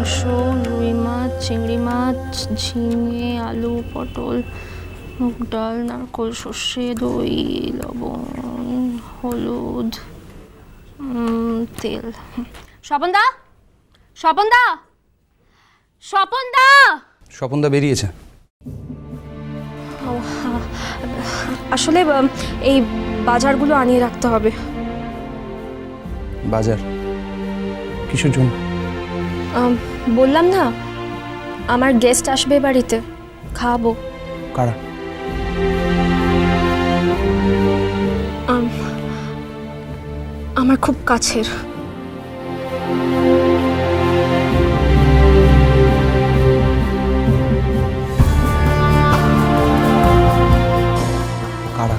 মাংস, রুই মাছ, চিংড়ি মাছ, ঝিঙে, আলু, পটল, মুগ ডাল, নারকেল, সর্ষে, দই, লবণ, হলুদ, তেল। স্বপনদা, স্বপনদা, স্বপনদা। স্বপনদা বেরিয়েছে। আসলে এই বাজারগুলো আনিয়ে রাখতে হবে। বাজার কিসের জন্য? বললাম না, আমার গেস্ট আসবে বাড়িতে, খাওয়াবো। কারা? আমার খুব কাছের। কারা?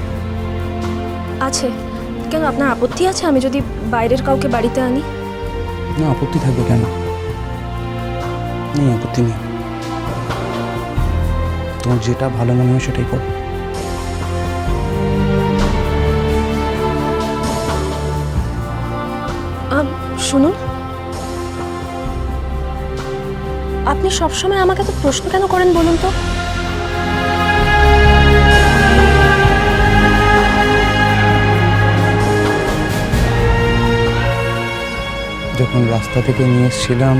আছে। কেন, আপনার আপত্তি আছে আমি যদি বাইরের কাউকে বাড়িতে আনি? না, আপত্তি থাকবে কেন? নেই, আপত্তি নেই। তোমার যেটা ভালো মনে হয় সেটাই করো। শুনুন, আপনি সবসময় আমাকে তো প্রশ্ন কেন করেন বলুন তো? যখন রাস্তা থেকে নিয়ে এসেছিলাম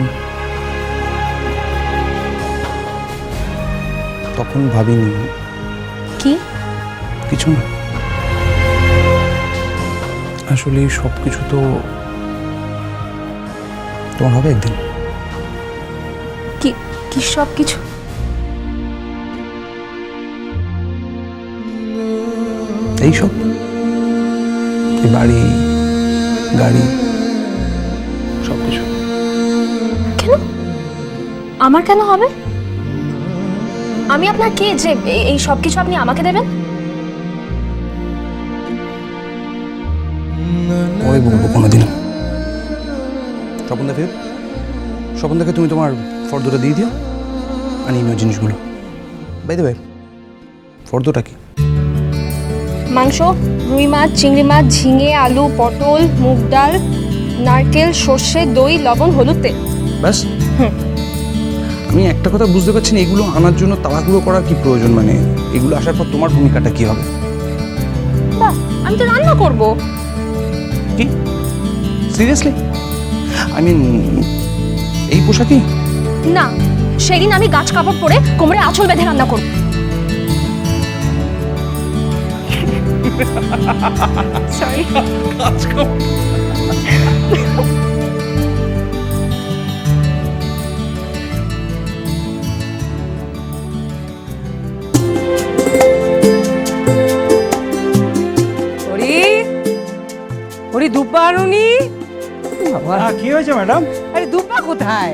তখন ভাবিনি। কি? কিছু না, আসলে সব কিছু তো তোমার হবে একদিন। কি কি সব কিছু? এইসব, এই বাড়ি, গাড়ি, সব কিছু। কেন? আমার কেন হবে? আমি আপনার কে যে এই সব কিছু আপনি আমাকে দেবেন? পরে বলবো কোনোদিন। স্বপনদা ফের, স্বপনদাকে তুমি তোমার ফর্দটা দিয়ে দিও, আনি নিও জিনিসগুলো। বাই দ্য ওয়ে, ফর্দটা কি? মাংস, রুই মাছ, চিংড়ি মাছ, ঝিঙে, আলু, পটল, মুগ ডাল, নারকেল, সর্ষে, দই, লবণ, হলুদ, তেল। ব্যাস? আমি একটা কথা বুঝতে পারছি না, এগুলো আনার জন্য তাড়াহুড়ো করার কি প্রয়োজন? মানে এগুলো আসার পর তোমার ভূমিকাটা কি হবে? বাহ, আমি তো রান্না করব। কি? সিরিয়াসলি? আই মিন এই পোশাকই? না, সেদিন আমি গাছ কাপড় পরে কোমরে আঁচল বেঁধে রান্না করব। সরি। গাছ কাপড়? দুব্বা আনুনি? কি হয়েছে ম্যাডাম? আরে দুব্বা কোথায়?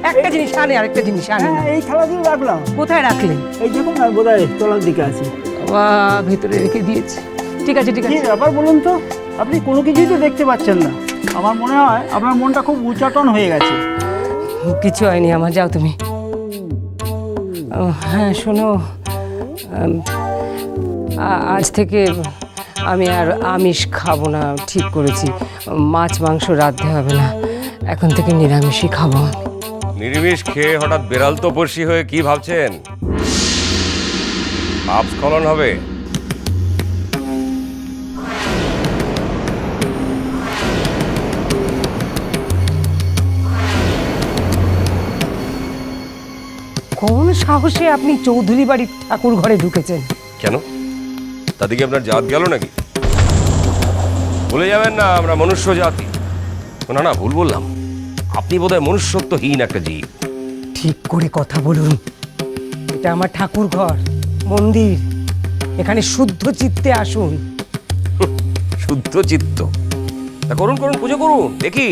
একটা জিনিস আনে আরেকটা জিনিস আনে না। এই থালা দিয়ে রাখলাম। কোথায় রাখলে? এই দেখুন না, বোধহয় তলার দিকে আছে। বাবা, ভেতরে রেখে দিয়েছে। ঠিক আছে ঠিক কি আছে। ব্যাপার বলুন তো? আপনি কোনো কিছুই তো দেখতে পাচ্ছেন না। আমার মনে হয় আপনার মনটা খুব উচ্চাটন হয়ে গেছে। কিছু হয়নি আমার, যাও তুমি। হ্যাঁ শোনো, আজ থেকে আমি আর আমিষ খাবো না, ঠিক করেছি। মাছ মাংস রাঁধতে হবে না, এখন থেকে নিরামিষই খাবো। নিরামিষ খেয়ে হঠাৎ বেড়াল তপস্বী হয়ে কি ভাবছেন? পাপ স্খলন হবে। কোন সাহসে আপনি চৌধুরী বাড়ির ঠাকুর ঘরে ঢুকেছেন? কেন, তাদেরকে আপনার জাত গেল নাকি? ভুলে যাবেন না আমরা মনুষ্য জাতি। না না, ভুল বললাম। আপনি বোধহয় মনুষ্যত্বহীন একটা জীব। ঠিক করে কথা বলুন। এটা আমার ঠাকুর ঘর, মন্দির। এখানে শুদ্ধ চিত্তে আসুন। শুদ্ধ চিত্ত? তা করুন করুন, পুজো করুন, দেখি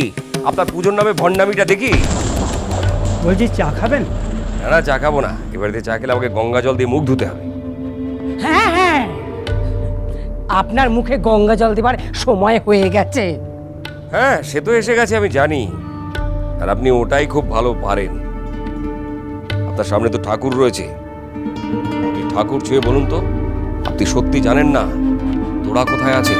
আপনার পুজোর নামে ভণ্ডামিটা দেখি। বলছি চা খাবেন? না না, চা খাবো না। এবারে চা খেলে আমাকে গঙ্গা জল দিয়ে মুখ ধুতে হবে। হ্যাঁ হ্যাঁ, আপনার মুখে গঙ্গা জল দেবার সময় হয়ে গেছে। হ্যাঁ, সে তো এসে গেছে, আমি জানি। আর আপনি ওটাই খুব ভালো পারেন। আপনার সামনে তো ঠাকুর রয়েছে। আপনি ঠাকুর ছুঁয়ে বলুন তো, আপনি সত্যি জানেন না তোরা কোথায় আছে?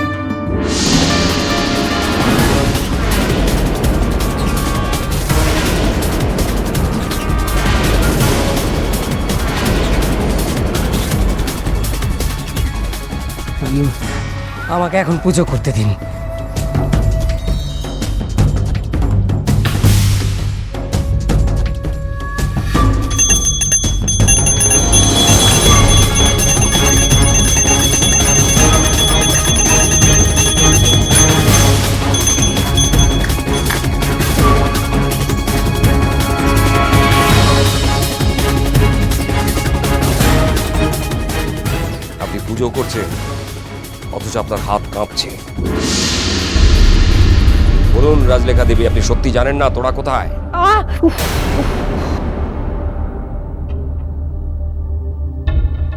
আমাকে এখন পুজো করতে দিন। আপনি পুজো করছেন অথচ আপনার হাত কাঁপছে। বলুন রাজলেখা দেবী, আপনি সত্যি জানেন না তোরা কোথায়?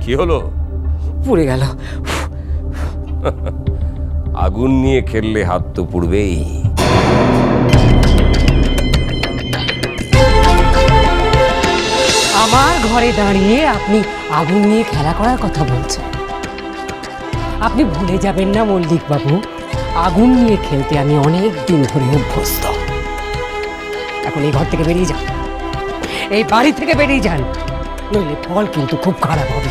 কি হলো? পুড়ে গেল। আগুন নিয়ে খেললে হাত তো পুড়বেই। আমার ঘরে দাঁড়িয়ে আপনি আগুন নিয়ে খেলা করার কথা বলছেন? আপনি ভুলে যাবেন না মল্লিক বাবু, আগুন নিয়ে খেলতে আমি অনেক দিন ধরে অভ্যস্ত। এখন এই ঘর থেকে বেরিয়ে যান, এই বাড়ি থেকে বেরিয়ে যান, নইলে ফল কিন্তু খুব খারাপ হবে।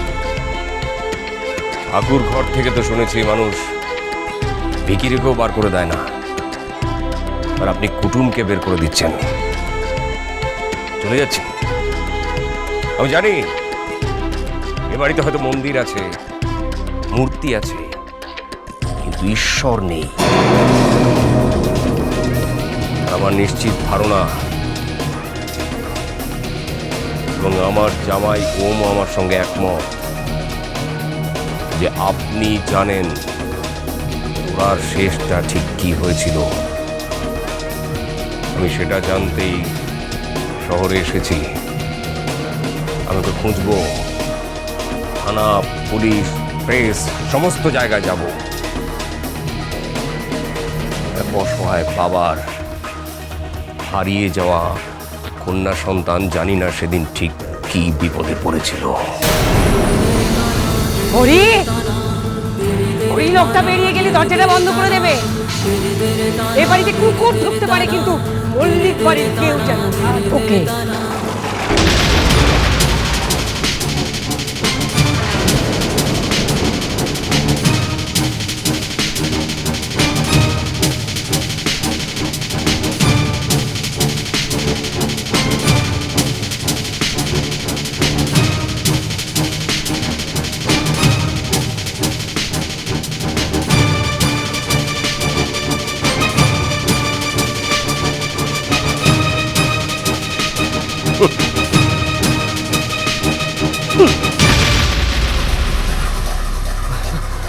ঠাকুর ঘর থেকে তো শুনেছি মানুষ ভিকিরিকেও বার করে দেয় না, আর আপনি কুটুমকে বের করে দিচ্ছেন। চলে যাচ্ছি। আমি জানি এ বাড়িতে হয়তো মন্দির আছে, মূর্তি আছে, কিন্তু ঈশ্বর নেই। আমার নিশ্চিত ধারণা, এবং আমার জামাই ওম আমার সঙ্গে একমত, যে আপনি জানেন ওনার শেষটা ঠিক কি হয়েছিল। আমি সেটা জানতেই শহরে এসেছি। আমি তো খুঁজবো, থানা, পুলিশ, প্রেস, সমস্ত জায়গায় যাব। এক অসহায় বাবার হারিয়ে যাওয়া কন্যা সন্তান, জানি না সেদিন ঠিক কি বিপদে পড়েছিল। হরি, ওই লোকটা বেরিয়ে গেলে দরজাটা বন্ধ করে দেবে। এ বাড়িতে কুকুর ঢুকতে পারে, কিন্তু মল্লিক বাড়ির কেউ যেন না ঢোকে।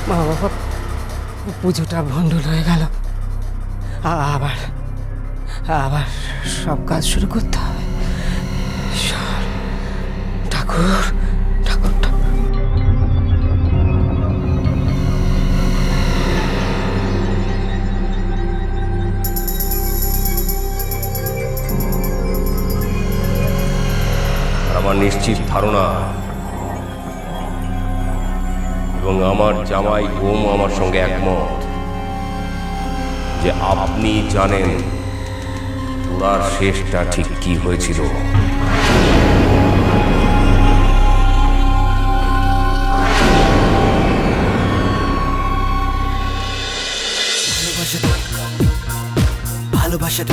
মা বাবা, পুজোটা ভণ্ডুল হয়ে গেল। আবার আবার সব কাজ শুরু করতে হবে। ঈশ্বর, ঠাকুর ঠাকুর ঠাকুর। আমার নিশ্চিত ধারণা, এবং আমার জামাই ওম আমার সঙ্গে একমত, যে আপনি জানেন ওনার শেষটা ঠিক কি হয়েছিল। ভালোবাসা